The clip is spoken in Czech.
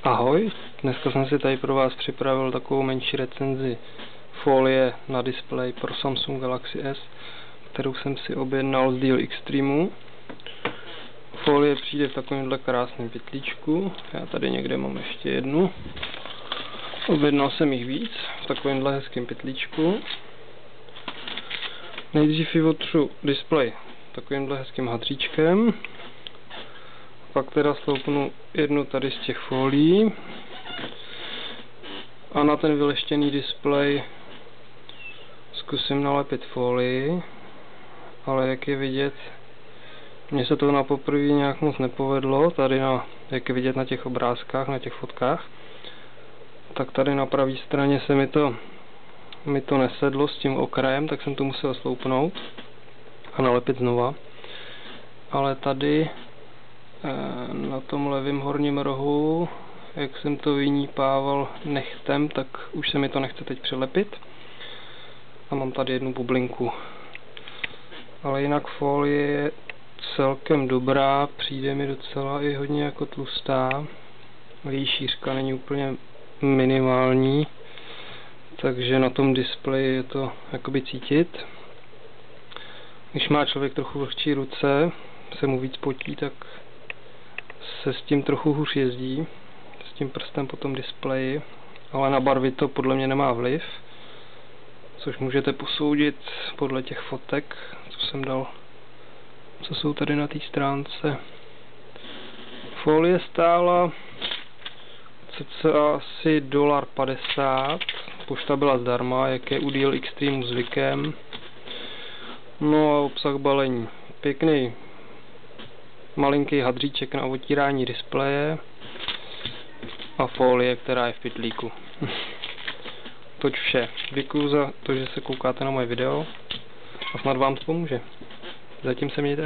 Ahoj, dneska jsem si tady pro vás připravil takovou menší recenzi folie na displej pro Samsung Galaxy S, kterou jsem si objednal z Deal Extremu. Folie přijde v takovémhle krásném pytlíčku, já tady někde mám ještě jednu. Objednal jsem jich víc v takovémhle hezkém pytlíčku. Nejdřív ji otřu displej takovýmhle hezkým hadříčkem. Pak teda sloupnu jednu tady z těch folií a na ten vyleštěný displej zkusím nalepit folii, ale jak je vidět, mně se to na poprvé nějak moc nepovedlo, tady jak je vidět na těch obrázkách, na těch fotkách, tak tady na pravé straně se mi to nesedlo s tím okrajem, tak jsem to musel sloupnout a nalepit znova. Ale tady na tom levém horním rohu, jak jsem to vynípával nechtem, tak už se mi to nechce teď přilepit. A mám tady jednu bublinku. Ale jinak folie je celkem dobrá, přijde mi docela i hodně jako tlustá. Její šířka není úplně minimální, takže na tom displeji je to jakoby cítit. Když má člověk trochu vlhčí ruce, se mu víc potí, tak se s tím trochu hůř jezdí, s tím prstem po tom displeji, ale na barvy to podle mě nemá vliv, což můžete posoudit podle těch fotek, co jsem dal, co jsou tady na té stránce. Folie stála cca asi $1.50, pošta byla zdarma, jak je u Deal Extremu zvykem. No a obsah balení. Pěkný malinký hadříček na otírání displeje a folie, která je v pytlíku. Toť vše. Děkuju za to, že se koukáte na moje video a snad vám to pomůže. Zatím se mějte.